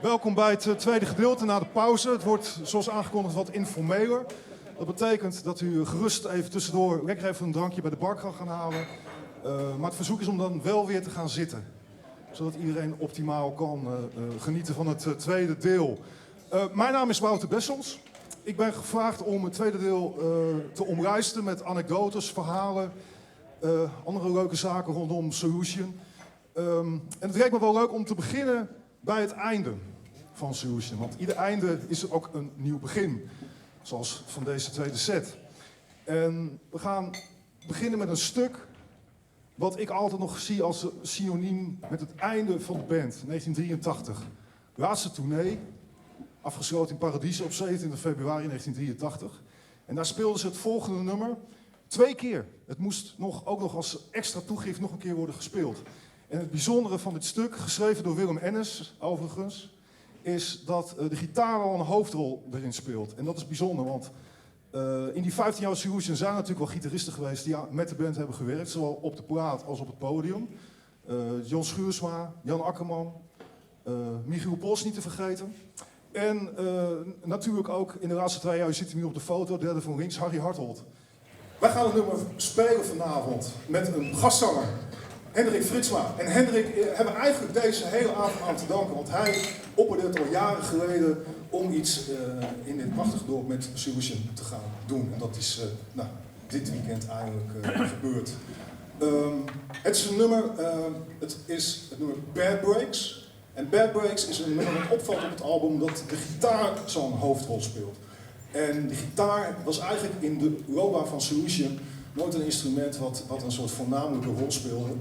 Welkom bij het tweede gedeelte na de pauze. Het wordt zoals aangekondigd wat informeler. Dat betekent dat u gerust even tussendoor lekker even een drankje bij de bar kan gaan halen. Maar het verzoek is om dan wel weer te gaan zitten. Zodat iedereen optimaal kan genieten van het tweede deel. Mijn naam is Wouter Bessels. Ik ben gevraagd om het tweede deel te omlijsten met anekdotes, verhalen, andere leuke zaken rondom Solution. En het leek me wel leuk om te beginnen bij het einde van Solution. Want ieder einde is ook een nieuw begin. Zoals van deze tweede set. En we gaan beginnen met een stuk wat ik altijd nog zie als synoniem met het einde van de band. 1983. Laatste tournee. Afgesloten in Paradiso op 27 februari 1983. En daar speelden ze het volgende nummer 2 keer. Het moest ook nog als extra toegift nog een keer worden gespeeld. En het bijzondere van dit stuk, geschreven door Willem Ennis overigens, is dat de gitaar al een hoofdrol erin speelt. En dat is bijzonder, want in die 15 jaar Solution zijn er natuurlijk wel gitaristen geweest die met de band hebben gewerkt, zowel op de plaat als op het podium. John Schuursma, Jan Akkerman, Michiel Pos niet te vergeten. En natuurlijk ook in de laatste 2 jaar, u ziet hem hier op de foto, derde van links, Harry Harthold. Wij gaan het nummer spelen vanavond met een gastzanger, Hendrik Fritsma. En Hendrik hebben we eigenlijk deze hele avond aan te danken, want hij opperde het al jaren geleden om iets in dit prachtige dorp met Solution te gaan doen. En dat is dit weekend eigenlijk gebeurd. Het is een nummer, het is het nummer Bad Breaks. En Bad Breaks is een nummer dat opvalt op het album dat de gitaar zo'n hoofdrol speelt. En de gitaar was eigenlijk in de loopbaan van Solution nooit een instrument wat een soort voornamelijke rol speelde.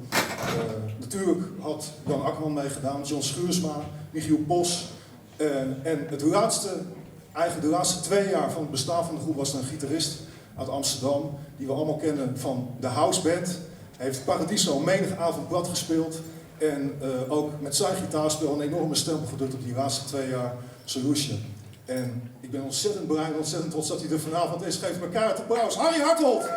Natuurlijk had Jan Akkerman meegedaan, John Schuursma, Michiel Pos. En de laatste 2 jaar van het bestaan van de groep was er een gitarist uit Amsterdam, die we allemaal kennen van de House Band. Hij heeft Paradiso menige avond plat gespeeld. En ook met zijn gitaarspel een enorme stempel gedrukt op die laatste 2 jaar Solution. En ik ben ontzettend blij en ontzettend trots dat hij er vanavond is. Geef elkaar het applaus. Harry Harthold!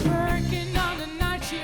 Working on a night shift.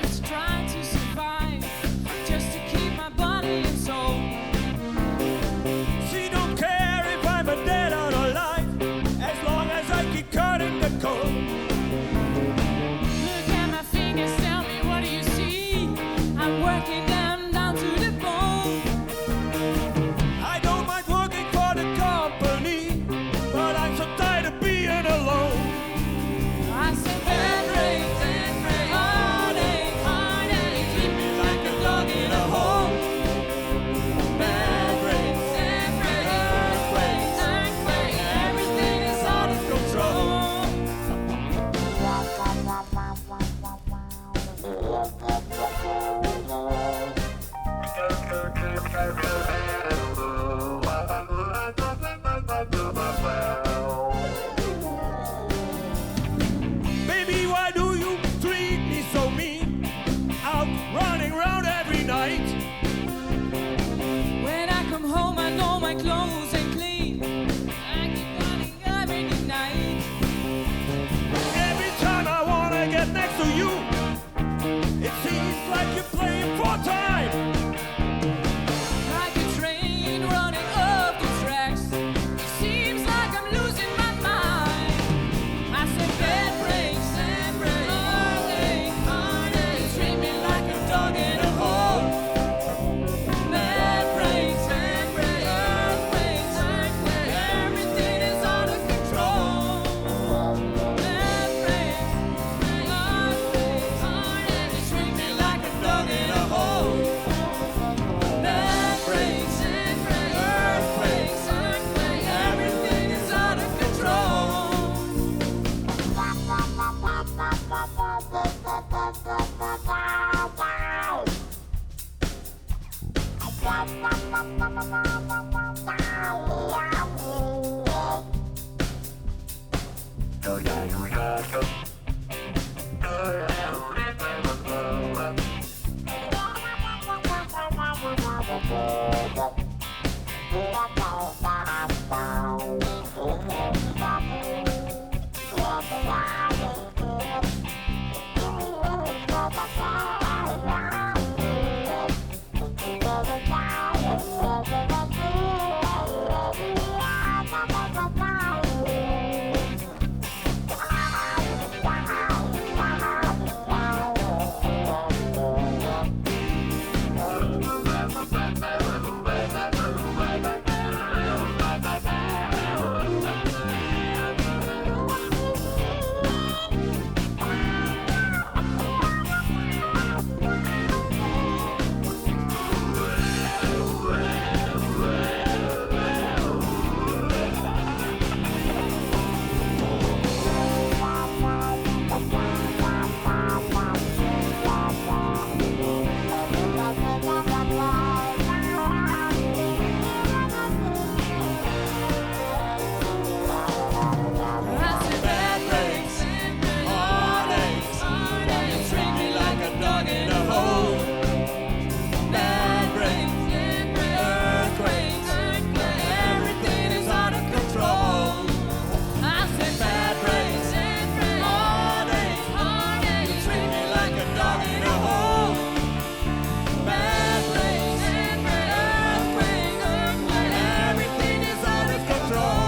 dog in a hole. Bad brains, earthquakes, everything is out of control. I said bad brains, heartache, you treat me like a dog in a hole. Bad brains, earthquakes, everything is out of control.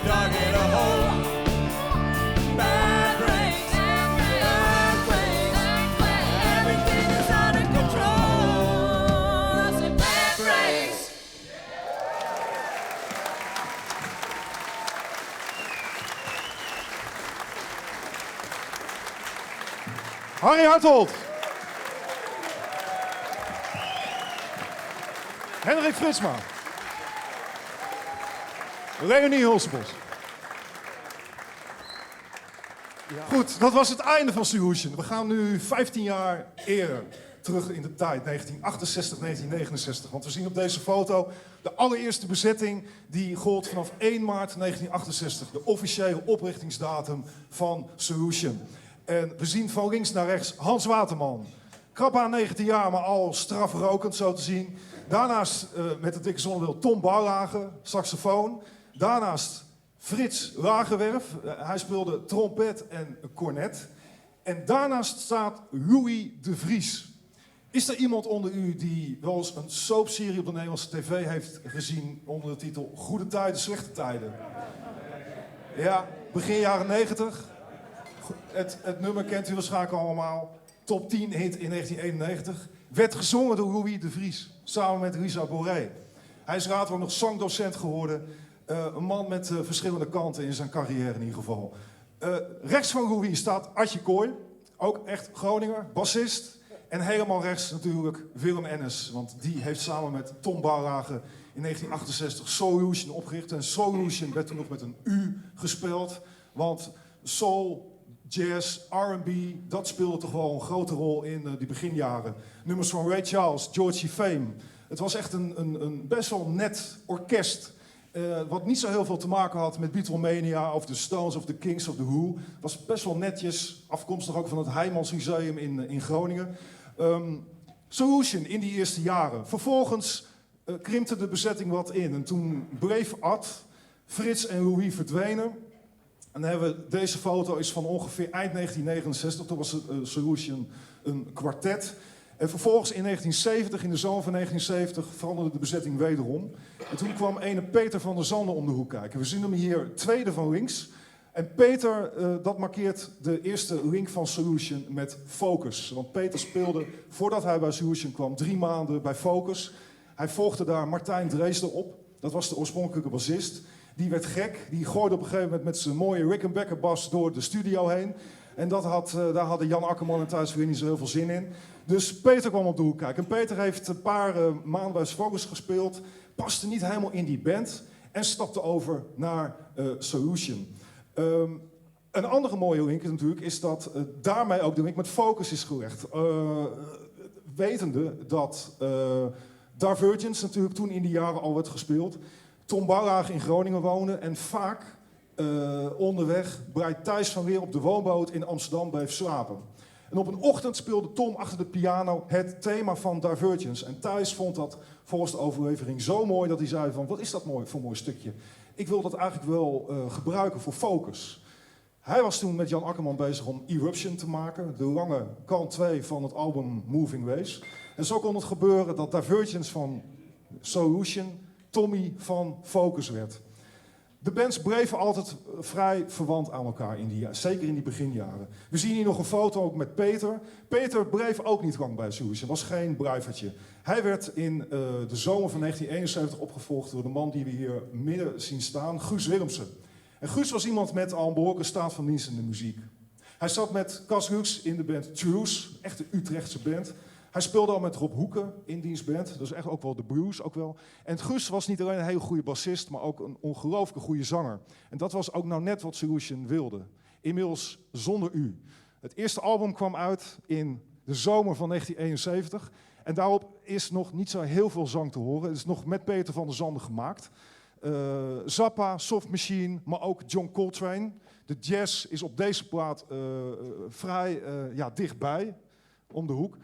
Dog in a hole. Bad brains, earthquakes, everything is out of control. I said bad brains. Harry Hartold. Hendrik Fritsma. Leonie Hulsebos. Ja. Goed, dat was het einde van Solution. We gaan nu 15 jaar eerder terug in de tijd, 1968, 1969. Want we zien op deze foto de allereerste bezetting die gold vanaf 1 maart 1968. De officiële oprichtingsdatum van Solution. En we zien van links naar rechts Hans Waterman. Krap aan 19 jaar, maar al strafrokend zo te zien. Daarnaast met de dikke zonnebril Tom Bouwlagen, saxofoon. Daarnaast Frits Lagerwerf, hij speelde trompet en cornet. En daarnaast staat Louis de Vries. Is er iemand onder u die wel eens een soapserie op de Nederlandse tv heeft gezien onder de titel Goede Tijden, Slechte Tijden? Ja, begin jaren 90. Het nummer kent u waarschijnlijk allemaal. Top 10 hit in 1991. Werd gezongen door Louis de Vries, samen met Lisa Boré. Hij is later ook nog zangdocent geworden. Een man met verschillende kanten in zijn carrière in ieder geval. Rechts van Louis staat Adje Kooi, ook echt Groninger, bassist. En helemaal rechts natuurlijk Willem Ennis, want die heeft samen met Tom Bouwlagen in 1968 Solution opgericht. En Solution werd toen nog met een U gespeeld, want soul, jazz, R&B, dat speelde toch wel een grote rol in die beginjaren. Nummers van Ray Charles, Georgie Fame. Het was echt een best wel net orkest. Wat niet zo heel veel te maken had met Beatlemania of de Stones of de Kings of The Who. Was best wel netjes, afkomstig ook van het Heijmans Museum in Groningen. Solution in die eerste jaren. Vervolgens krimpte de bezetting wat in. En toen bleef Ad, Frits en Louis verdwenen. En dan hebben we, deze foto is van ongeveer eind 1969. Toen was Solution een kwartet. En vervolgens in 1970, in de zomer van 1970, veranderde de bezetting wederom. En toen kwam ene Peter van der Zanden om de hoek kijken. We zien hem hier tweede van links. En Peter, dat markeert de eerste link van Solution met Focus. Want Peter speelde, voordat hij bij Solution kwam, 3 maanden bij Focus. Hij volgde daar Martijn Dreesder op. Dat was de oorspronkelijke bassist. Die werd gek. Die gooide op een gegeven moment met zijn mooie Rickenbacker bas door de studio heen. En daar hadden Jan Akkerman en Thijs weer niet zo heel veel zin in. Dus Peter kwam op de hoek kijken. En Peter heeft een paar maanden bij Focus gespeeld. Paste niet helemaal in die band. En stapte over naar Solution. Een andere mooie link natuurlijk is dat daarmee ook de link met Focus is gelegd. Wetende dat Divergence natuurlijk toen in die jaren al werd gespeeld. Tom Bouwlagen in Groningen woonde en vaak onderweg Breit Thijs van Weer op de woonboot in Amsterdam bleef slapen. En op een ochtend speelde Tom achter de piano het thema van Divergence. En Thijs vond dat volgens de overlevering zo mooi dat hij zei van, wat is dat mooi voor een mooi stukje? Ik wil dat eigenlijk wel gebruiken voor Focus. Hij was toen met Jan Akkerman bezig om Eruption te maken, de lange kant 2 van het album Moving Waves. En zo kon het gebeuren dat Divergence van Solution Tommy van Focus werd. De bands bleven altijd vrij verwant aan elkaar, zeker in die beginjaren. We zien hier nog een foto ook met Peter. Peter bleef ook niet lang bij Solution, was geen blijvertje. Hij werd in de zomer van 1971 opgevolgd door de man die we hier midden zien staan, Guus Willemsen. En Guus was iemand met al een behoorlijke staat van dienst in de muziek. Hij zat met Cas Lux in de band Truce, echt een Utrechtse band. Hij speelde al met Rob Hoeken in diens band, dus echt ook wel de Bruce ook wel. En Guus was niet alleen een hele goede bassist, maar ook een ongelooflijke goede zanger. En dat was ook nou net wat Solution wilde. Inmiddels zonder u. Het eerste album kwam uit in de zomer van 1971. En daarop is nog niet zo heel veel zang te horen. Het is nog met Peter van der Zanden gemaakt. Zappa, Soft Machine, maar ook John Coltrane. De jazz is op deze plaat vrij dichtbij, om de hoek.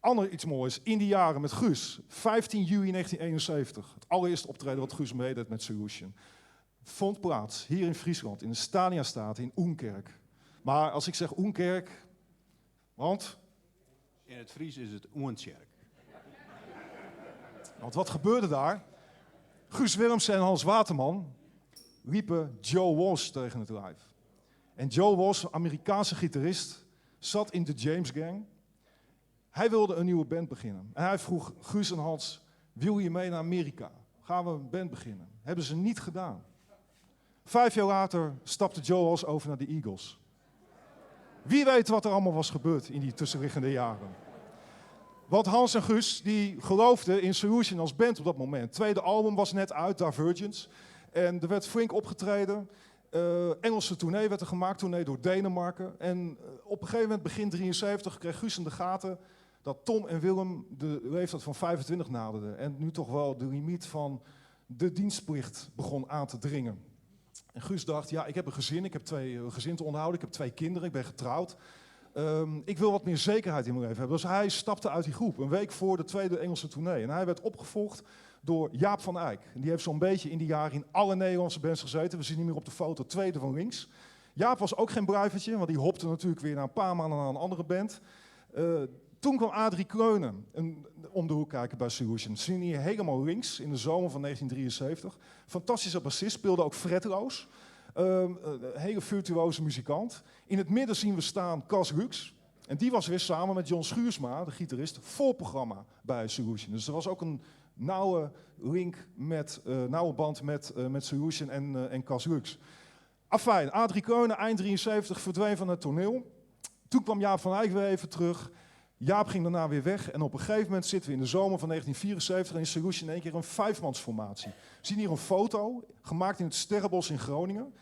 Ander iets moois, in die jaren met Guus. 15 juli 1971, het allereerste optreden wat Guus meedeed met Solution. Vond plaats hier in Friesland, in de Staniastraat in Oenkerk. Maar als ik zeg Oenkerk, want... In het Fries is het Oentjerk. Want wat gebeurde daar? Guus Willemsen en Hans Waterman riepen Joe Walsh tegen het lijf. En Joe Walsh, Amerikaanse gitarist, zat in de James Gang. Hij wilde een nieuwe band beginnen. En hij vroeg Guus en Hans, wil je mee naar Amerika? Gaan we een band beginnen? Hebben ze niet gedaan. 5 jaar later stapte Joe Walsh over naar de Eagles. Wie weet wat er allemaal was gebeurd in die tussenliggende jaren. Want Hans en Guus die geloofden in Solution als band op dat moment. Het tweede album was net uit, Divergence. En er werd flink opgetreden. Engelse tournee werd er gemaakt, tournee door Denemarken. En op een gegeven moment, begin 73, kreeg Guus in de gaten dat Tom en Willem de leeftijd van 25 naderden. En nu toch wel de limiet van de dienstplicht begon aan te dringen. En Guus dacht, ja, ik heb een gezin, ik heb 2 gezin te onderhouden, ik heb 2 kinderen, ik ben getrouwd. Ik wil wat meer zekerheid in mijn leven hebben. Dus hij stapte uit die groep, een week voor de tweede Engelse tournee. En hij werd opgevolgd door Jaap van Eyck. En die heeft zo'n beetje in die jaren in alle Nederlandse bands gezeten. We zien niet meer op de foto, tweede van links. Jaap was ook geen bruivertje, want die hopte natuurlijk weer na een paar maanden naar een andere band. Toen kwam Adrie Kreunen om de hoek kijken bij Solution. Zien hier helemaal links in de zomer van 1973. Fantastische bassist, speelde ook fretloos. Een hele virtuoze muzikant. In het midden zien we staan Cas Lux. En die was weer samen met John Schuursma, de gitarist, voorprogramma bij Solution. Dus er was ook een nauwe link nauwe band met Solution en Cas Lux. Afijn, Adrie Kreunen, eind 73, verdween van het toneel. Toen kwam Jaap van Eyck weer even terug. Jaap ging daarna weer weg en op een gegeven moment zitten we in de zomer van 1974 en in Solution in één keer een 5-mansformatie. We zien hier een foto, gemaakt in het Sterrenbos in Groningen.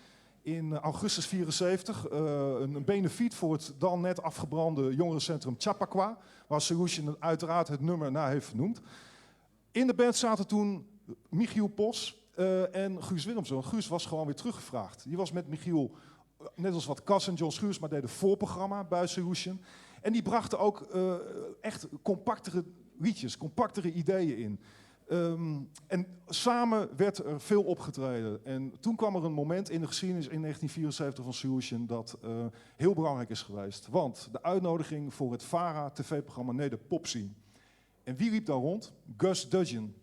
In augustus 74, een benefiet voor het dan net afgebrande jongerencentrum Chappaqua, waar Solution uiteraard het nummer naar heeft vernoemd. In de band zaten toen Michiel Pos en Guus Willemsen. Guus was gewoon weer teruggevraagd. Die was met Michiel, net als wat Cas en John Schuursma deden, voorprogramma bij Solution. En die brachten ook echt compactere liedjes, compactere ideeën in. En samen werd er veel opgetreden. En toen kwam er een moment in de geschiedenis in 1974 van Solution dat heel belangrijk is geweest. Want de uitnodiging voor het VARA-tv-programma Nee, de Popscene. En wie liep daar rond? Gus Dudgeon.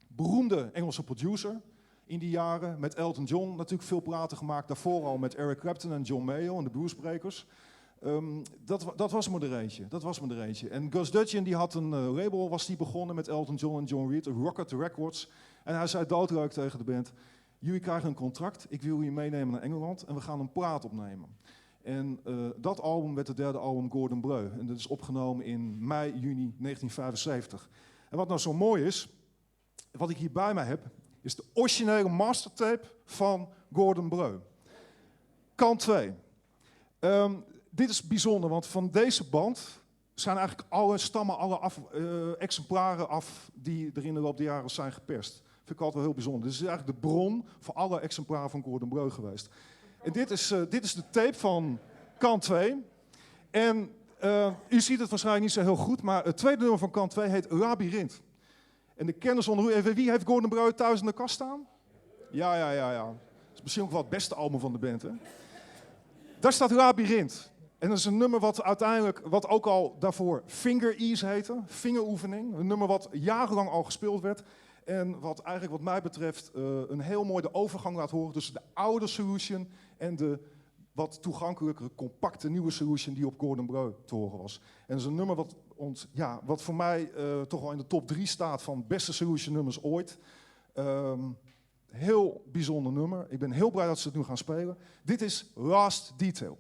Beroemde Engelse producer in die jaren. Met Elton John natuurlijk veel platen gemaakt. Daarvoor al met Eric Clapton en John Mayall en de Bluesbreakers. Dat was me er eentje. En Gus Dudgeon die had een label, was die begonnen met Elton John en John Reid, Rocket Records. En hij zei doodleuk tegen de band, jullie krijgen een contract, ik wil jullie meenemen naar Engeland en we gaan een plaat opnemen. En dat album werd het derde album Gordon Bleu. En dat is opgenomen in mei, juni 1975. En wat nou zo mooi is, wat ik hier bij mij heb, is de originele mastertape van Gordon Bleu. Kant 2. Dit is bijzonder, want van deze band zijn eigenlijk alle exemplaren af die er in de loop der jaren zijn geperst. Vind ik altijd wel heel bijzonder. Dit is eigenlijk de bron voor alle exemplaren van Gordon Bleu geweest. En dit is de tape van kant 2. En u ziet het waarschijnlijk niet zo heel goed, maar het tweede nummer van kant 2 heet Labyrinth. En de kenners onder u, even, wie heeft Gordon Bleu thuis in de kast staan? Ja. Dat is misschien ook wel het beste album van de band, hè? Daar staat Labyrinth. En dat is een nummer wat ook al daarvoor Finger Ease heette, vingeroefening. Een nummer wat jarenlang al gespeeld werd. En wat eigenlijk wat mij betreft een heel mooi de overgang laat horen tussen de oude Solution en de wat toegankelijkere, compacte nieuwe Solution die op Gordon Bleu te horen was. En dat is een nummer wat voor mij toch wel in de top 3 staat van beste Solution nummers ooit. Heel bijzonder nummer. Ik ben heel blij dat ze het nu gaan spelen. Dit is Last Detail.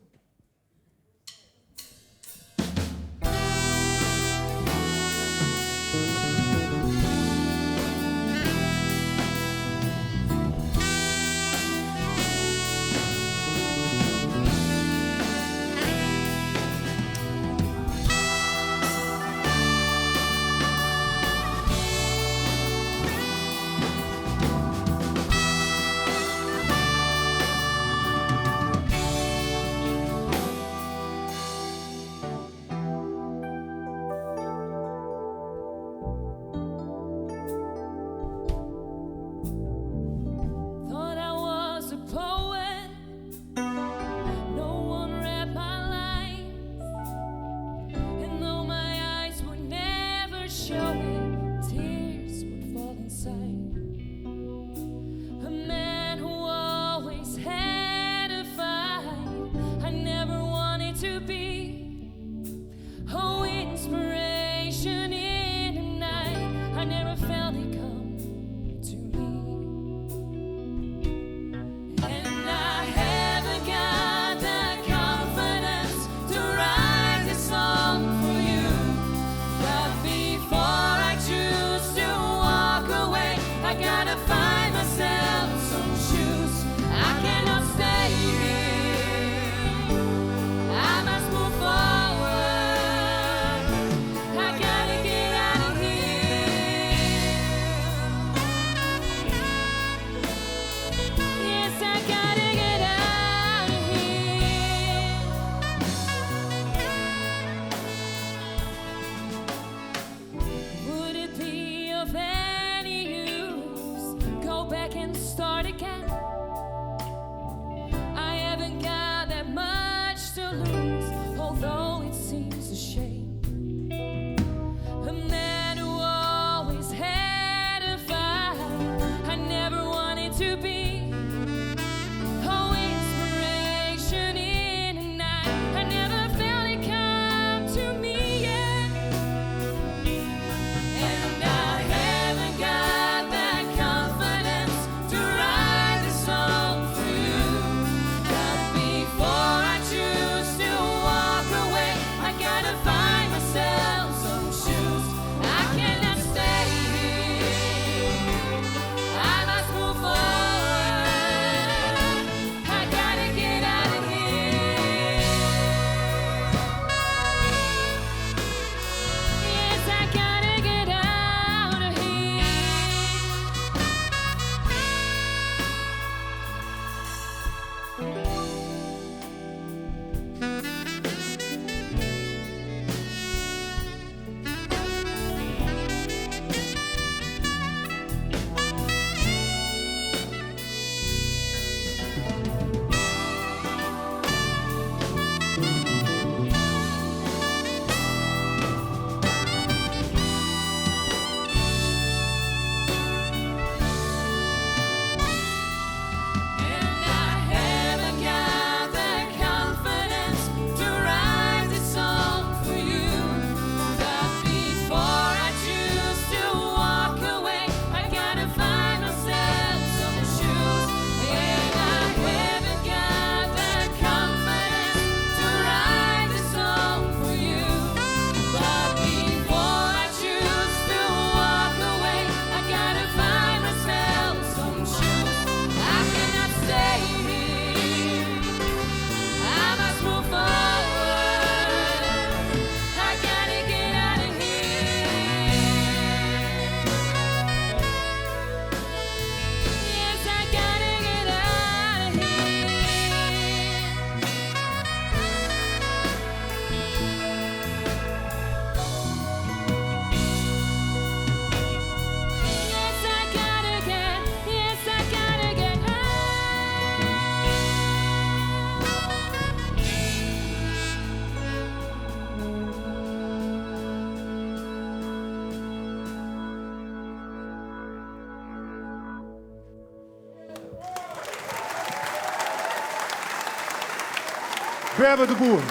Berber de Boer.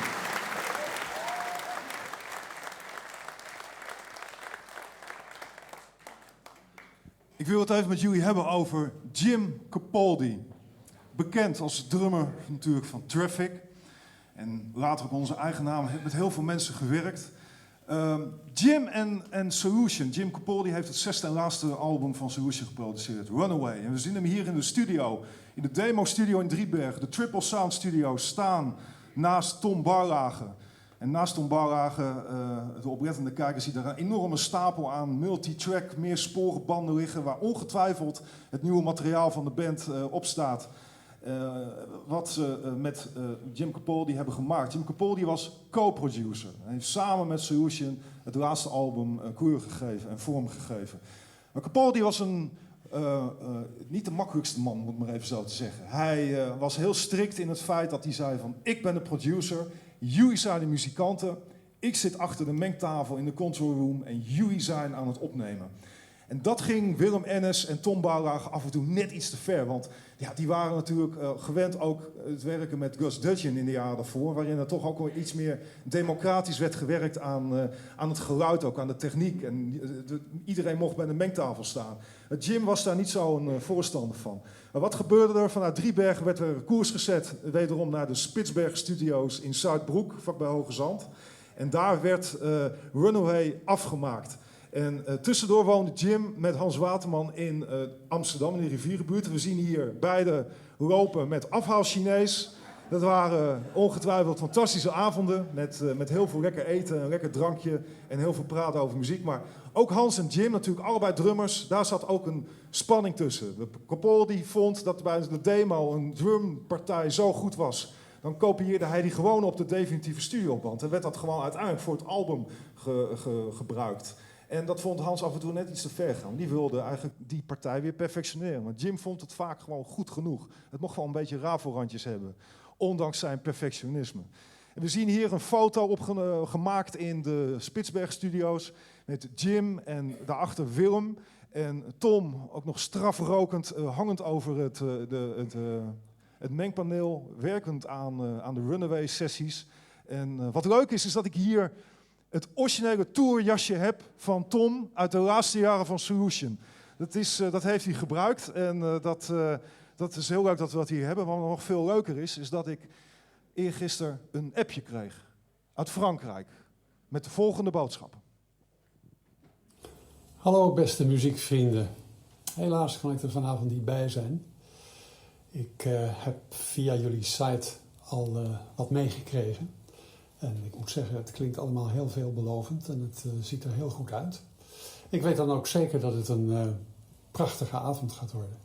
Ik wil het even met jullie hebben over Jim Capaldi. Bekend als drummer natuurlijk van Traffic. En later op onze eigen naam heeft met heel veel mensen gewerkt. Jim en Solution. Jim Capaldi heeft het 6e en laatste album van Solution geproduceerd, Runaway. En we zien hem hier in de studio, in de demo-studio in Driebergen. De Triple Sound Studio staan naast Tom Barlage. En naast Tom Barlage, de oplettende kijker, ziet er een enorme stapel aan multitrack, meer sporenbanden liggen, waar ongetwijfeld het nieuwe materiaal van de band op staat. Wat ze met Jim Capaldi hebben gemaakt. Jim Capaldi was co-producer. Hij heeft samen met Solution het laatste album kleur gegeven en vorm gegeven. Maar Capaldi was niet de makkelijkste man, moet ik maar even zo te zeggen. Hij was heel strikt in het feit dat hij zei van, ik ben de producer, jullie zijn de muzikanten, ik zit achter de mengtafel in de control room en jullie zijn aan het opnemen. En dat ging Willem Ennis en Tom Barlage af en toe net iets te ver. Want ja, die waren natuurlijk gewend ook het werken met Gus Dudgeon in de jaren daarvoor. Waarin er toch ook wel iets meer democratisch werd gewerkt aan het geluid, ook aan de techniek. En iedereen mocht bij de mengtafel staan. Jim was daar niet zo'n voorstander van. Maar wat gebeurde er? Vanuit Driebergen werd er koers gezet. Wederom naar de Spitsbergen Studio's in Zuidbroek, vlakbij Hoge Zand. En daar werd Runaway afgemaakt. En tussendoor woonde Jim met Hans Waterman in Amsterdam, in de rivierenbuurt. We zien hier beide lopen met afhaal-Chinees. Dat waren ongetwijfeld fantastische avonden met heel veel lekker eten, een lekker drankje en heel veel praten over muziek. Maar ook Hans en Jim, natuurlijk allebei drummers, daar zat ook een spanning tussen. Capaldi vond dat bij de demo een drumpartij zo goed was. Dan kopieerde hij die gewoon op de definitieve studioband. En werd dat gewoon uiteindelijk voor het album gebruikt. En dat vond Hans af en toe net iets te ver gaan. Die wilde eigenlijk die partij weer perfectioneren. Maar Jim vond het vaak gewoon goed genoeg. Het mocht gewoon een beetje rafelrandjes hebben. Ondanks zijn perfectionisme. En we zien hier een foto gemaakt in de Spitsberg Studio's. Met Jim en daarachter Willem. En Tom, ook nog strafrokend, hangend over het mengpaneel. Werkend aan de Runaway sessies. En wat leuk is dat ik hier het originele tourjasje heb van Tom uit de laatste jaren van Solution. Dat heeft hij gebruikt en dat is heel leuk dat we dat hier hebben. Maar wat nog veel leuker is dat ik eergisteren een appje kreeg uit Frankrijk met de volgende boodschap. Hallo beste muziekvrienden. Helaas kan ik er vanavond niet bij zijn. Ik heb via jullie site al wat meegekregen. En ik moet zeggen, het klinkt allemaal heel veelbelovend en het ziet er heel goed uit. Ik weet dan ook zeker dat het een prachtige avond gaat worden.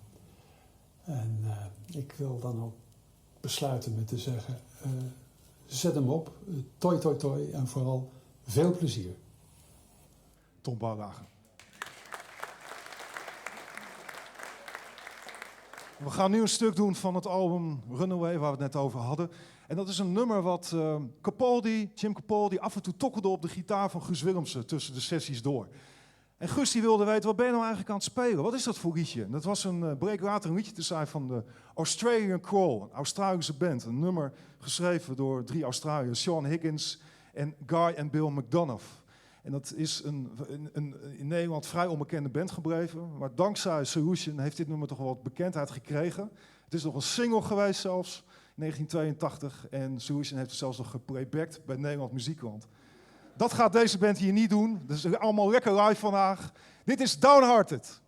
En ik wil dan ook besluiten met te zeggen, zet hem op, toi toi toi en vooral veel plezier. Tom Barlage. We gaan nu een stuk doen van het album Runaway, waar we het net over hadden. En dat is een nummer wat Jim Capaldi af en toe tokkelde op de gitaar van Guus Willemsen tussen de sessies door. En Guus die wilde weten, wat ben je nou eigenlijk aan het spelen? Wat is dat voor liedje? En dat was bleek later een liedje te zijn van de Australian Crawl, een Australische band. Een nummer geschreven door 3 Australiërs, Sean Higgins en Guy en Bill McDonough. En dat is in Nederland vrij onbekende band gebleven. Maar dankzij Solution heeft dit nummer toch wel wat bekendheid gekregen. Het is nog een single geweest zelfs, in 1982. En Solution heeft het zelfs nog geplaybacked bij Nederland Muziekland. Dat gaat deze band hier niet doen. Dat is allemaal lekker live vandaag. Dit is Downhearted.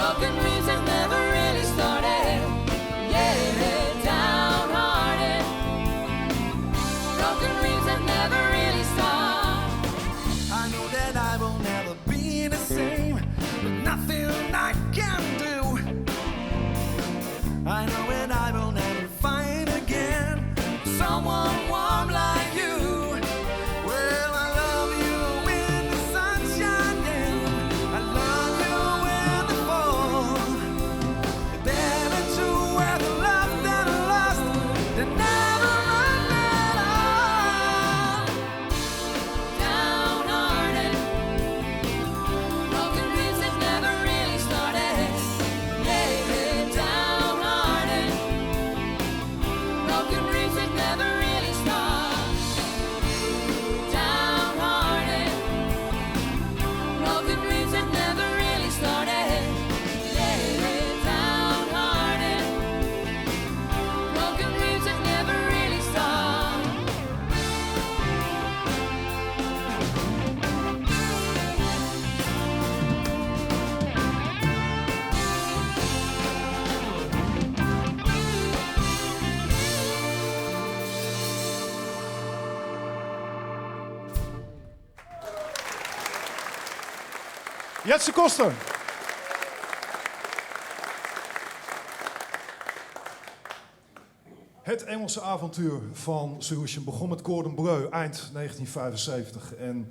Broken dreams that never really started. Yeah, downhearted. Broken dreams that never really start. I know that I will never be the same, but nothing I can do. I know that I will never find again someone warm like you. Well, I love you when the sun's shining, I love you when the fall. Better to wear the love that I lost than never run at all. Downhearted. Broken dreams that never really started. Yeah, downhearted. Broken dreams that never really start. Downhearted. Broken dreams that never really started. Yeah, downhearted. Broken dreams that never really start. Jetse Koster. Het Engelse avontuur van Solution begon met Cordon Bleu eind 1975. En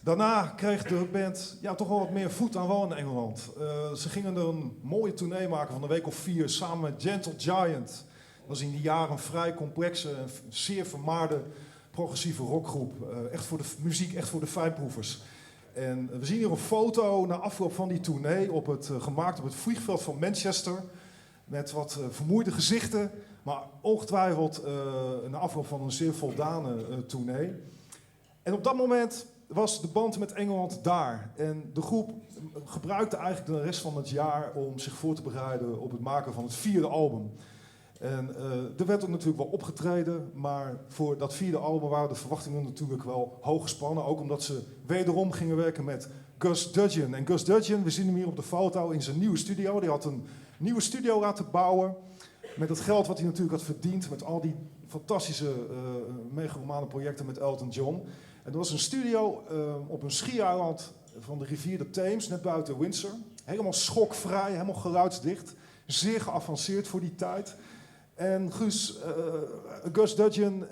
daarna kreeg de band toch wel wat meer voet aan wal in Engeland. Ze gingen er een mooie tournee maken van een week of 4 samen met Gentle Giant. Dat is in die jaren een vrij complexe en zeer vermaarde progressieve rockgroep. Echt voor de muziek, echt voor de fijnproevers. En we zien hier een foto na afloop van die tournee gemaakt op het vliegveld van Manchester. Met wat vermoeide gezichten, maar ongetwijfeld na afloop van een zeer voldane tournee. En op dat moment was de band met Engeland daar. En de groep gebruikte eigenlijk de rest van het jaar om zich voor te bereiden op het maken van het 4e album. En er werd ook natuurlijk wel opgetreden, maar voor dat 4e album waren de verwachtingen natuurlijk wel hoog gespannen. Ook omdat ze wederom gingen werken met Gus Dudgeon. En Gus Dudgeon, we zien hem hier op de foto in zijn nieuwe studio. Die had een nieuwe studio laten bouwen met het geld wat hij natuurlijk had verdiend met al die fantastische megalomane projecten met Elton John. En dat was een studio op een schiereiland van de rivier de Theems, net buiten Windsor. Helemaal schokvrij, helemaal geluidsdicht. Zeer geavanceerd voor die tijd. En Gus Dudgeon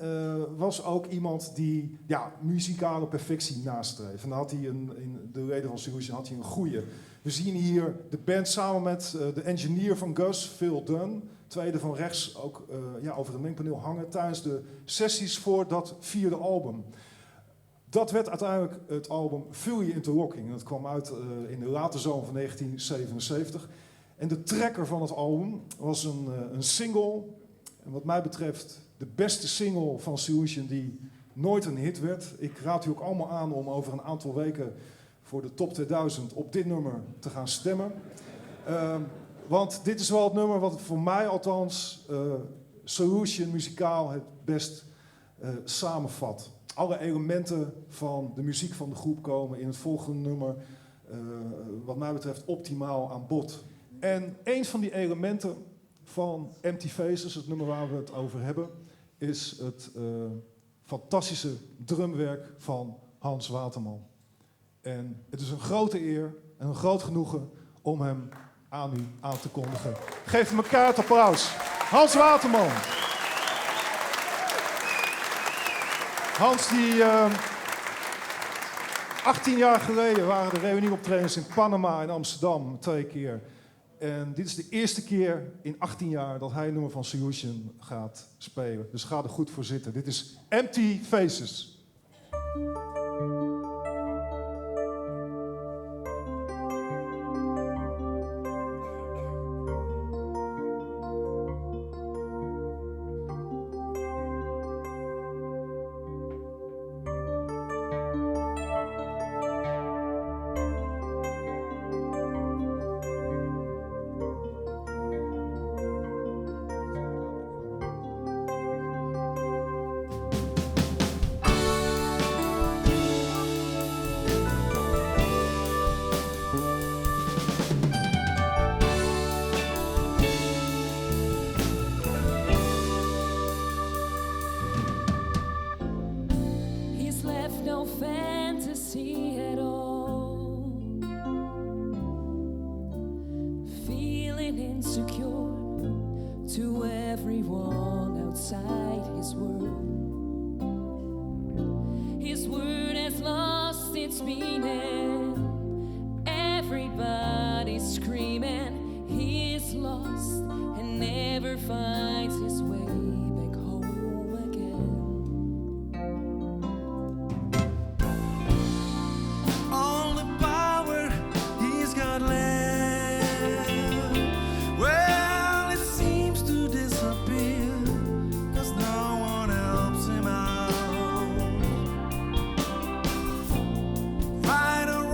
was ook iemand die muzikale perfectie nastreeft. En dan had hij in de reden van Solution had hij een goeie. We zien hier de band samen met de engineer van Gus, Phil Dunn. Tweede van rechts ook over het mengpaneel hangen tijdens de sessies voor dat 4e album. Dat werd uiteindelijk het album Fury Into Rocking. En dat kwam uit in de late zomer van 1977. En de trekker van het album was een single. En wat mij betreft de beste single van Solution die nooit een hit werd. Ik raad u ook allemaal aan om over een aantal weken voor de top 2000 op dit nummer te gaan stemmen. Want dit is wel het nummer wat voor mij althans Solution muzikaal het best samenvat. Alle elementen van de muziek van de groep komen in het volgende nummer wat mij betreft optimaal aan bod. En een van die elementen van Empty Faces, het nummer waar we het over hebben, is het fantastische drumwerk van Hans Waterman. En het is een grote eer en een groot genoegen om hem aan u aan te kondigen. Geef hem een keihard applaus. Hans Waterman. Hans die 18 jaar geleden waren de reunieoptredens in Panama en Amsterdam 2 keer. En dit is de eerste keer in 18 jaar dat hij een nummer van Solution gaat spelen. Dus ga er goed voor zitten. Dit is Empty Faces. feeling insecure to everyone outside his world. His word has lost its meaning. Everybody's screaming he's lost and never finds his way back home again. All the power he's got left, well, it seems to disappear, 'cause no one helps him out. Right or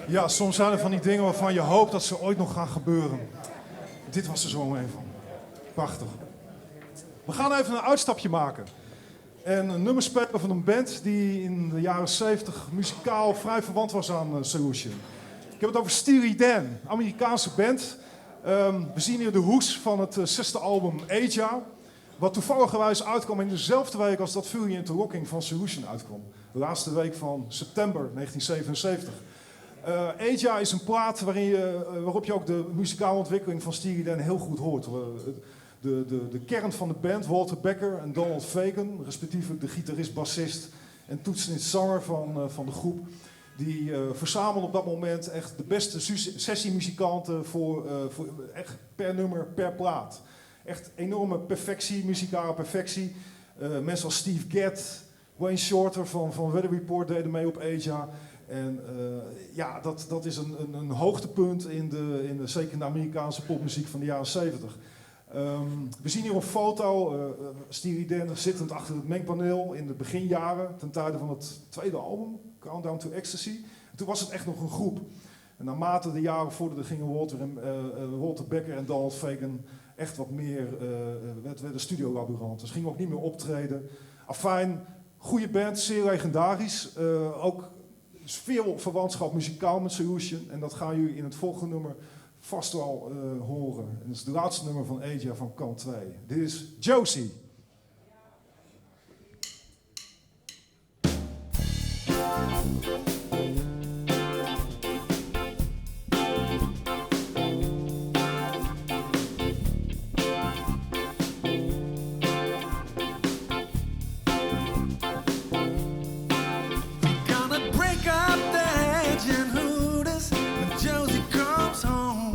Ja, soms zijn er van die dingen waarvan je hoopt dat ze ooit nog gaan gebeuren. Dit was er zo een van. Prachtig. We gaan even een uitstapje maken. En een nummer spelen van een band die in de jaren 70 muzikaal vrij verwant was aan Solution. Ik heb het over Steely Dan, Amerikaanse band. We zien hier de hoes van het zesde album Aja. Wat toevalligerwijs uitkwam in dezelfde week als dat Fury Into Rocking van Solution uitkwam. De laatste week van september 1977. Aja is een plaat waarop je ook de muzikale ontwikkeling van Steely Dan heel goed hoort. De kern van de band, Walter Becker en Donald Fagen, respectievelijk de gitarist, bassist en toetsenist-zanger van de groep, die verzamelden op dat moment echt de beste sessiemuzikanten voor echt per nummer, per plaat. Echt enorme perfectie, muzikale perfectie. Mensen als Steve Gadd, Wayne Shorter van Weather Report deden mee op Aja. En ja, dat is een hoogtepunt zeker in de Amerikaanse popmuziek van de jaren 70. We zien hier een foto, Steely Dan zittend achter het mengpaneel in de beginjaren, ten tijde van het tweede album, Countdown to Ecstasy. En toen was het echt nog een groep. En naarmate de jaren vorderden gingen Walter Becker en Donald Fagen echt wat meer, werden studiolaboranten. Dus gingen ook niet meer optreden. Afijn, goede band, zeer legendarisch. Ook veel verwantschap muzikaal met Solution. En dat gaan jullie in het volgende nummer vast wel horen. En dat is het laatste nummer van Aja van kant 2. Dit is Josie. Gonna break up the hedge and Hooters when Josie comes home.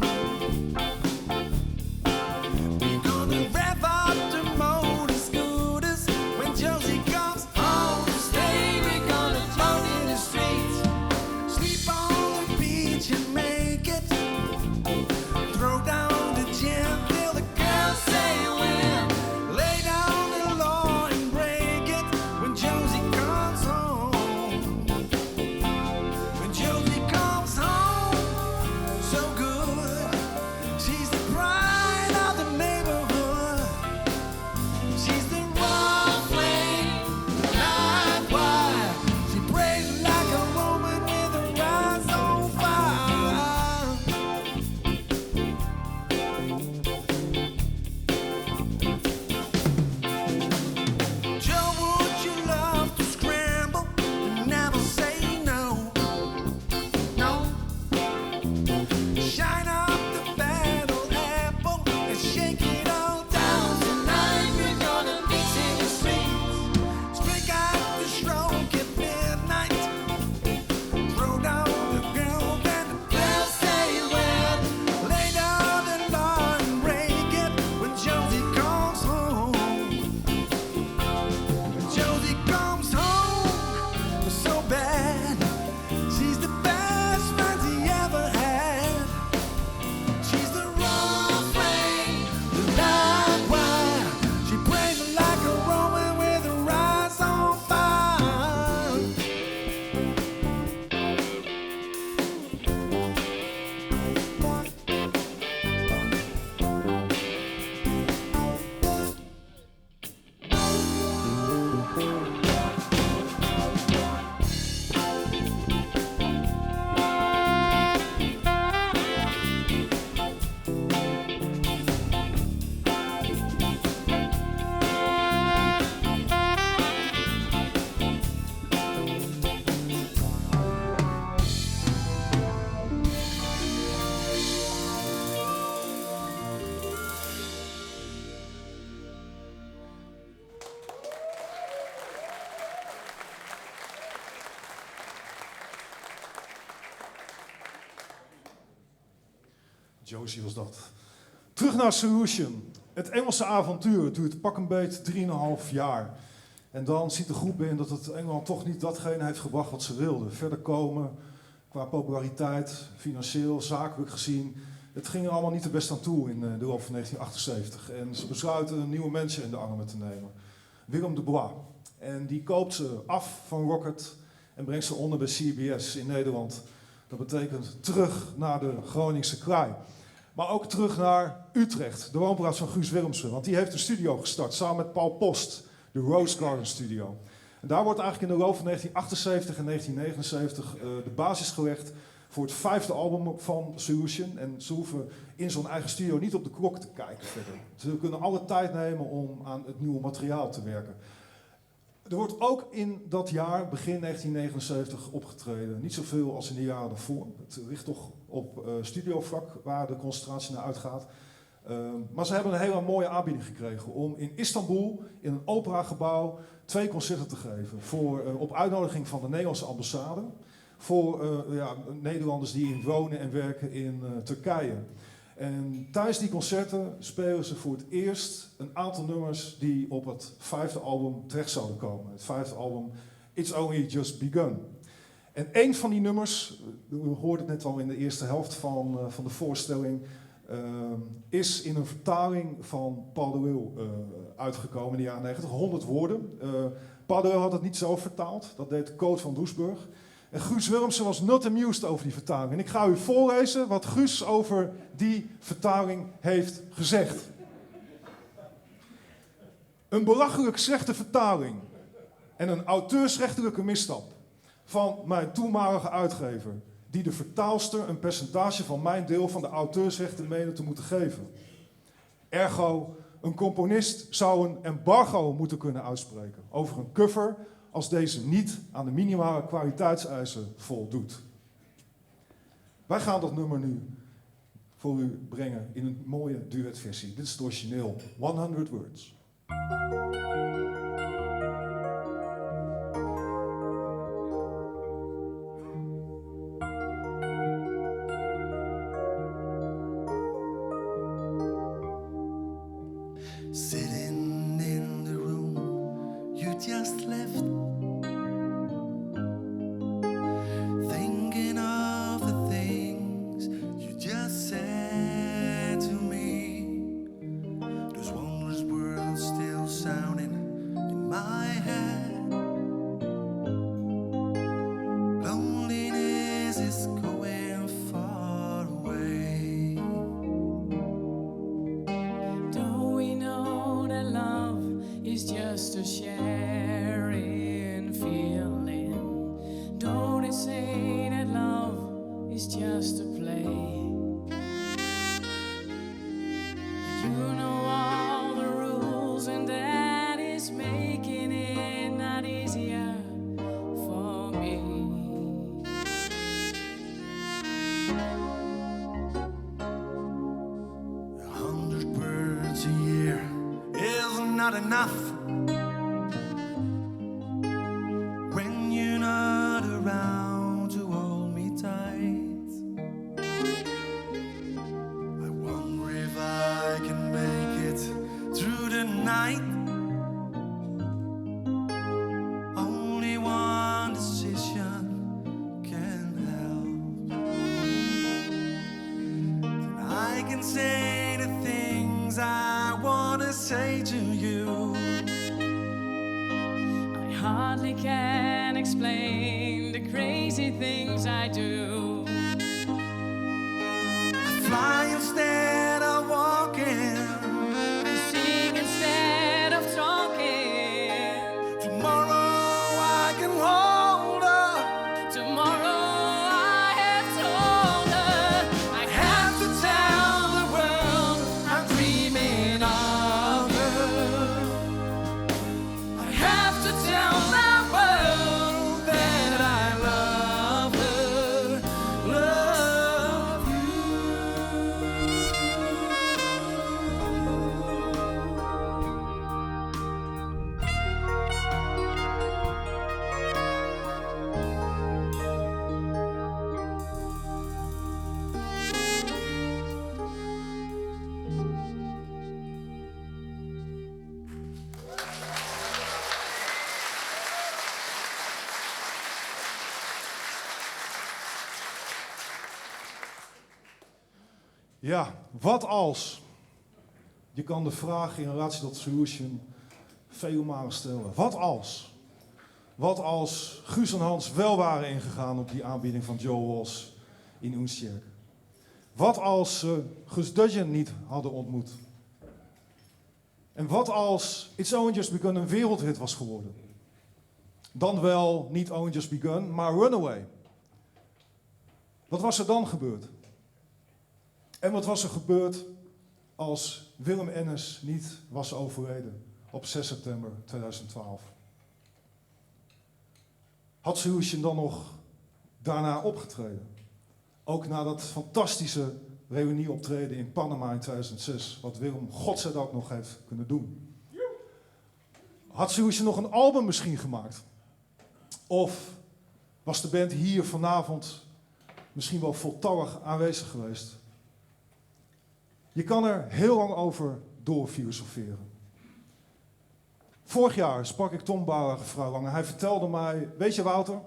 We're gonna rev up the motor scooters when Josie comes home. Stay, we're gonna float in the streets, sleep on the beach and make it. Throw down the gym till the girls say when. Lay down the law and break it when Josie comes home. When Josie comes home, so good. She's the pride of the neighborhood. She's the wrong flame, not why. She prays like a woman with her eyes on fire. Joe, would you love to scramble and never say no? No. Shine up the battle apple and shake it all down. Tonight we're gonna mix in the streets, streak out the stroke at midnight. Throw down the girl and the bells say when. Lay down the law and break it when Josie comes home. When Josie comes home, so bad. She's the best friend he ever had. She's the wrong flame, the light wire. She prays like a Roman with her eyes on fire. Josie was dat. Terug naar Solution. Het Engelse avontuur duurt pak een beet 3,5 jaar. En dan ziet de groep in dat het Engeland toch niet datgene heeft gebracht wat ze wilden. Verder komen qua populariteit, financieel, zakelijk gezien. Het ging er allemaal niet te best aan toe in de loop van 1978. En ze besluiten nieuwe mensen in de armen te nemen. Willem de Bois. En die koopt ze af van Rocket en brengt ze onder bij CBS in Nederland. Dat betekent terug naar de Groningse kraai. Maar ook terug naar Utrecht, de woonplaats van Guus Willemsen. Want die heeft een studio gestart samen met Paul Post, de Rose Garden Studio. En daar wordt eigenlijk in de loop van 1978 en 1979 de basis gelegd voor het 5e album van Solution. En ze hoeven in zo'n eigen studio niet op de klok te kijken verder. Ze kunnen alle tijd nemen om aan het nieuwe materiaal te werken. Er wordt ook in dat jaar, begin 1979, opgetreden. Niet zoveel als in de jaren daarvoor. Het ligt toch op studiovlak waar de concentratie naar uitgaat. Maar ze hebben een hele mooie aanbieding gekregen om in Istanbul, in een operagebouw, 2 concerten te geven. Op uitnodiging van de Nederlandse ambassade. Voor Nederlanders die wonen en werken in Turkije. En tijdens die concerten spelen ze voor het eerst een aantal nummers die op het 5e album terecht zouden komen. Het 5e album It's Only Just Begun. En een van die nummers, u hoorde het net al in de eerste helft van de voorstelling, is in een vertaling van Paul de Leeuw uitgekomen in de jaren 90, 100 woorden. Paul de Leeuw had het niet zo vertaald, dat deed Coot van Doesburg. En Guus Willemsen was not amused over die vertaling. En ik ga u voorlezen wat Guus over die vertaling heeft gezegd. Een belachelijk slechte vertaling en een auteursrechtelijke misstap van mijn toenmalige uitgever, die de vertaalster een percentage van mijn deel van de auteursrechten meende te moeten geven. Ergo, een componist zou een embargo moeten kunnen uitspreken over een cover als deze niet aan de minimale kwaliteitseisen voldoet. Wij gaan dat nummer nu voor u brengen in een mooie duetversie. Dit is het origineel, 100 Words. Sitting in the room you just left, thinking of the things you just said to me. Those wondrous words still sounding in my head. Loneliness is going far away. Don't we know that love is just a sharing feeling? Don't they say that love is just a play? You know all the rules, and that is making it not easier for me. 100 words a year is not enough when you're not around to hold me tight. I wonder if I can make it through the night. Only one decision can help. Then I can say the things I want to say to you. I hardly can explain the crazy things I do. I fly instead of walking. I sing instead of talking. Tomorrow I can hold her. Tomorrow I have told her I have to tell the world I'm dreaming of her. I have to tell the world that I love her, love you. Ja, wat als? Je kan de vraag in relatie tot Solution vele malen stellen. Wat als? Wat als Guus en Hans wel waren ingegaan op die aanbieding van Joe Walsh in Unzjerk? Wat als ze Gus Dudgeon niet hadden ontmoet? En wat als It's Only Just Begun een wereldhit was geworden? Dan wel niet Only Just Begun, maar Runaway. Wat was er dan gebeurd? En wat was er gebeurd als Willem Ennis niet was overleden op 6 september 2012? Had Solution dan nog daarna opgetreden? Ook na dat fantastische reunieoptreden in Panama in 2006, wat Willem godzijdank nog heeft kunnen doen. Had Solution nog een album misschien gemaakt? Of was de band hier vanavond misschien wel voltallig aanwezig geweest? Je kan er heel lang over doorfilosoferen. Vorig jaar sprak ik Tom Bauer vrij lang en hij vertelde mij, weet je Wouter,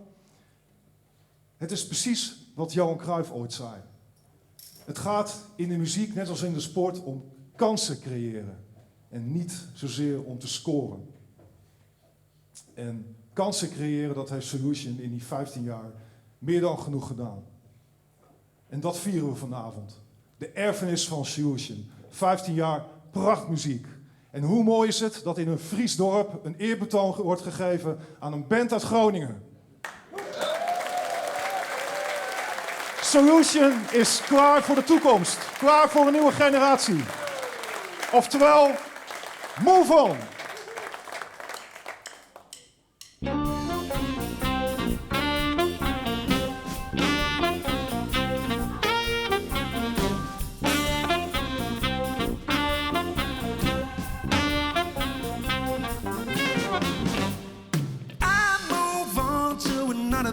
het is precies wat Johan Cruijff ooit zei. Het gaat in de muziek, net als in de sport, om kansen creëren en niet zozeer om te scoren. En kansen creëren, dat heeft Solution in die 15 jaar meer dan genoeg gedaan. En dat vieren we vanavond. De erfenis van Solution. 15 jaar prachtmuziek. En hoe mooi is het dat in een Fries dorp een eerbetoon wordt gegeven aan een band uit Groningen. Solution is klaar voor de toekomst. Klaar voor een nieuwe generatie. Oftewel, move on!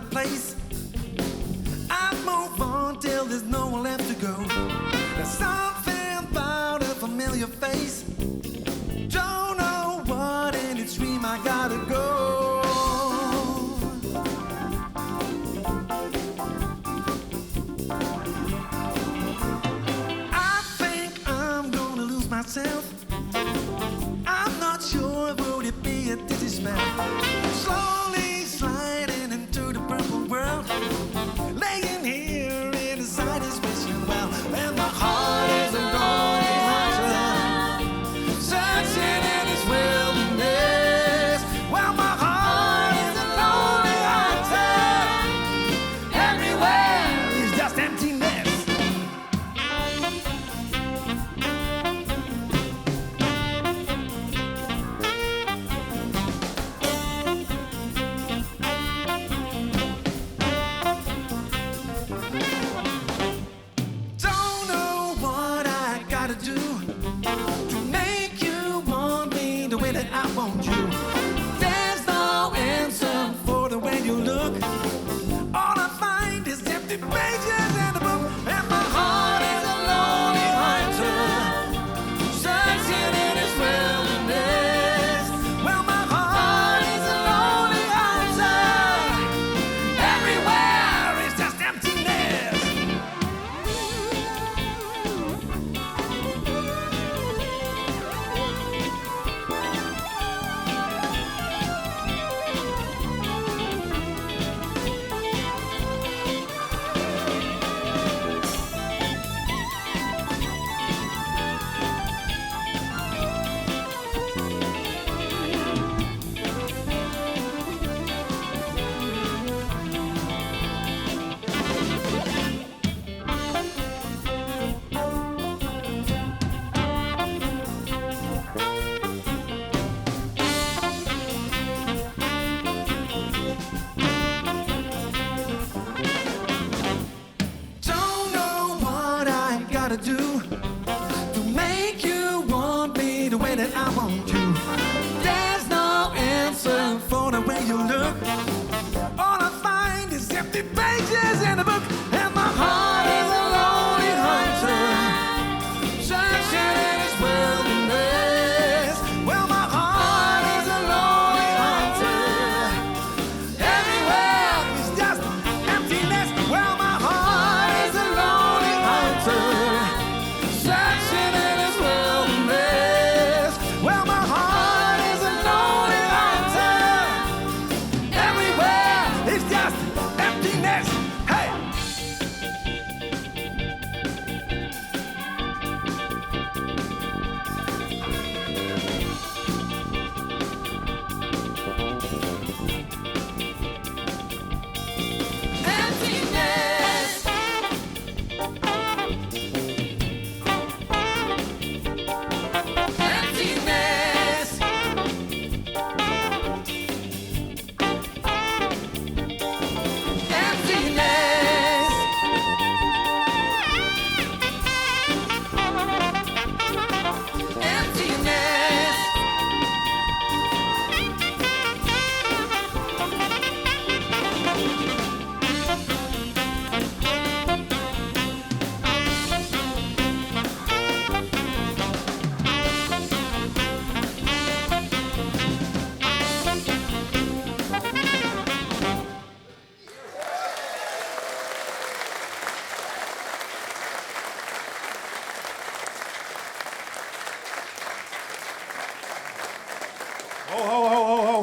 Place. I move on till there's no one left to go. There's something about a familiar face. Don't know what in its dream I gotta go. I think I'm gonna lose myself. I'm not sure, would it be a dizzy smell? Slowly sliding into the purple world, laying here in the side is wishing well, and my heart is a lonely hunter, searching in its wilderness. Well, my heart is a lonely hunter, everywhere is just emptiness. I want you. There's no answer for the way you look. All I find is empty pages in the book, and my heart is a lonely hunter, searching in its wilderness. Well, my heart is a lonely hunter, everywhere is just emptiness. Do to make you want me the way that I want you. There's no answer for the way you look. All I find is empty pages in the book, and my heart is a lonely hunter, searching in its wilderness. Well, my heart is a lonely hunter, everywhere is just emptiness. Well, my heart is a lonely hunter, searching in its wilderness. Well, my heart is a lonely hunter, everywhere is just emptiness. Hey!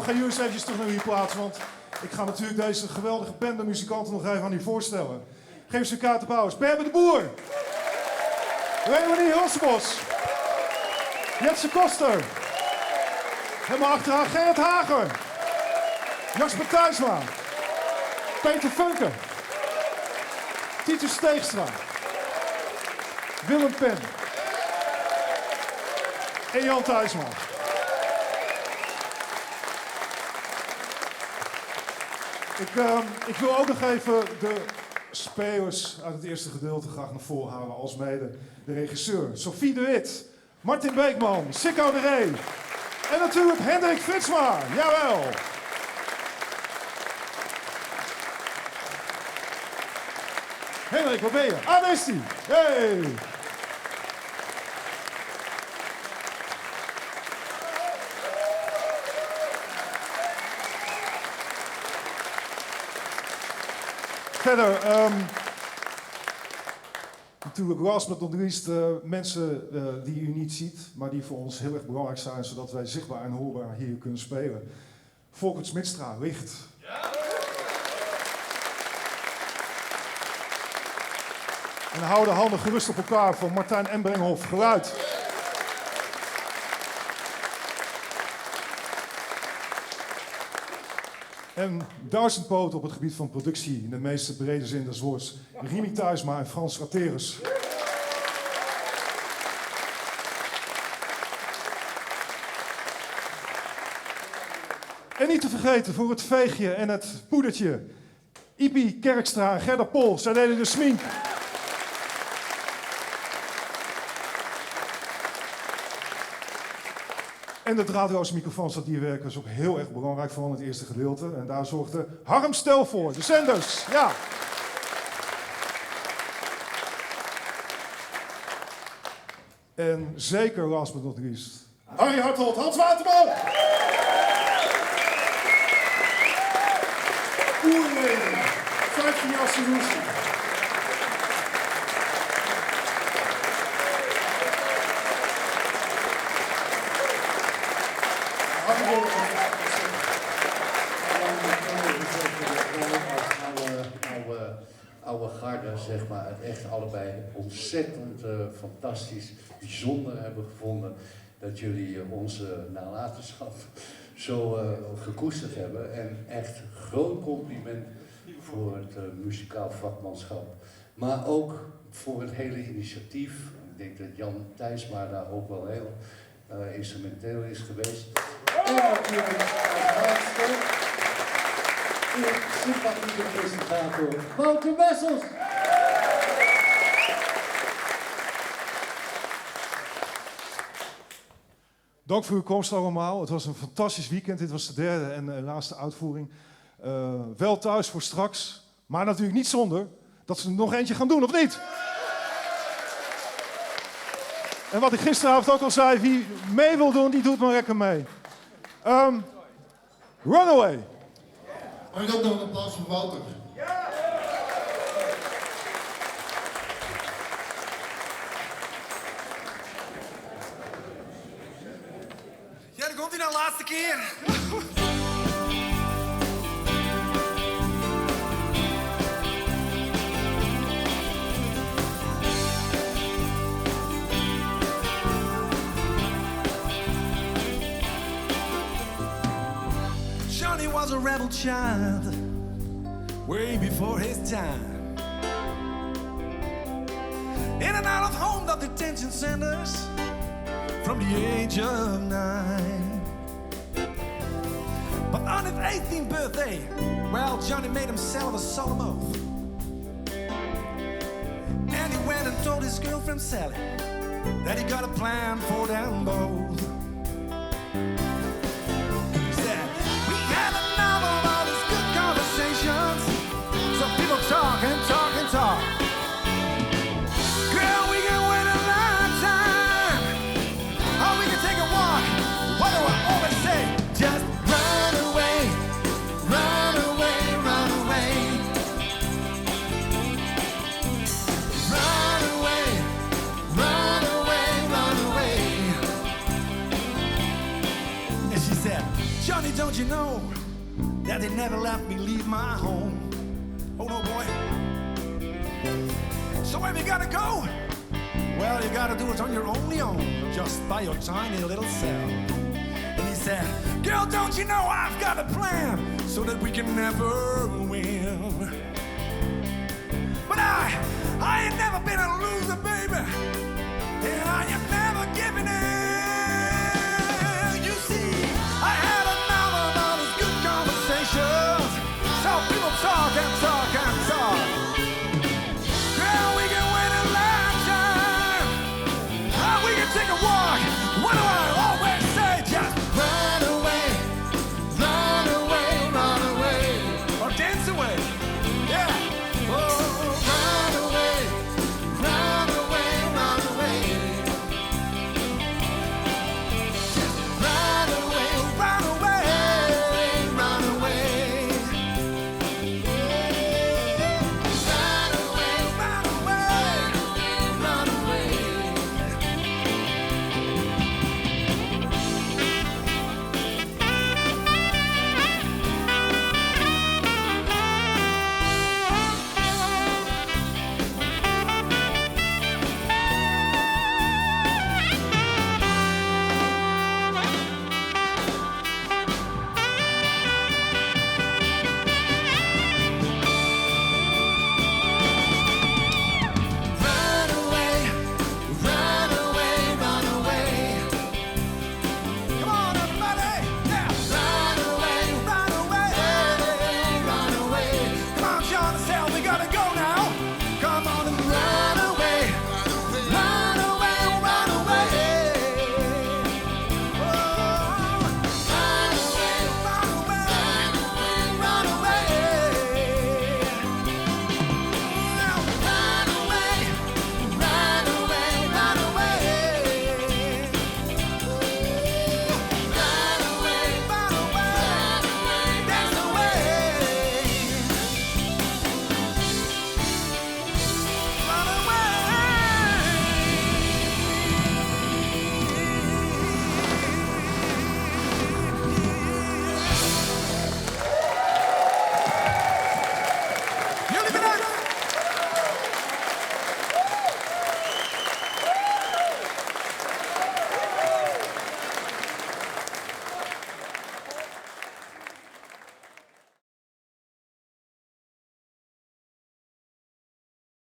gaan jullie eens eventjes terug naar jullie plaatsen, want ik ga natuurlijk deze geweldige band en muzikanten nog even aan u voorstellen. Geef ze een kaart applaus. Berbe de Boer. Leonie Hulsebos. Jetse Koster. Helemaal achteraan Gerrit Hager. Jasper Thijsma. Peter Funke. Titus Steegstra. Willem Pen. En Jan Thijsma. Ik wil ook nog even de spelers uit het eerste gedeelte graag naar voren halen, als mede de regisseur. Sophie de Wit, Martin Beekman, Sikko de Ree en natuurlijk Hendrik Fritsma. Jawel! Hendrik, waar ben je? Ah, daar is hij! Hey! Verder, natuurlijk last but not least, mensen die u niet ziet, maar die voor ons heel erg belangrijk zijn, zodat wij zichtbaar en hoorbaar hier kunnen spelen. Volkert Smitstra, licht. En hou de handen gerust op elkaar voor Martijn Embrenghoff, geluid. En duizendpoten op het gebied van productie, in de meeste brede zin des woords. Rimi Thuisma en Frans Raterus. En niet te vergeten, voor het veegje en het poedertje. Ipi Kerkstra en Gerda Pol, zij deden de smink. En de draadloze microfoons dat hier werken is ook heel erg belangrijk, vooral in het eerste gedeelte. En daar zorgde Harm Stel voor, de zenders. Ja. En zeker last but not least, Harry Hartold, Hans Waterman! Oerleden, 15 jaar Solution. Oude garde, zeg maar, het echt allebei ontzettend fantastisch, bijzonder hebben gevonden dat jullie onze nalatenschap zo gekoesterd hebben. En echt groot compliment voor het muzikaal vakmanschap, maar ook voor het hele initiatief. Ik denk dat Jan Thijsma daar ook wel heel instrumenteel is geweest. En natuurlijk als laatste de sympathieke presentator Wouter Wessels. Dank voor uw komst allemaal. Het was een fantastisch weekend. Dit was de derde en laatste uitvoering. Wel thuis voor straks, maar natuurlijk niet zonder dat ze er nog eentje gaan doen, of niet? En wat ik gisteravond ook al zei, wie mee wil doen, die doet maar lekker mee. Runaway. Mag ik ook nog een applaus voor Wouter? Ja, dan komt hij nou, laatste keer. Johnny was a rebel child, way before his time. In and out of home, the detention centers, from the age of 9. But on his 18th birthday, well, Johnny made himself a solemn oath. And he went and told his girlfriend Sally that he got a plan for them both. He said, we had enough of all these good conversations, so people talk and talk and talk. Girl, we can wait a long time, or we can take a walk. What do I always say? Just run away, run away, run away. Run away, run away, run away. don't you know that they never let me leave my home? Oh no, boy. So if you gotta go, well, you gotta do it on your only own, just by your tiny little self. And he said, girl, don't you know I've got a plan so that we can never win. But I ain't never been a loser, baby, and I am never giving in.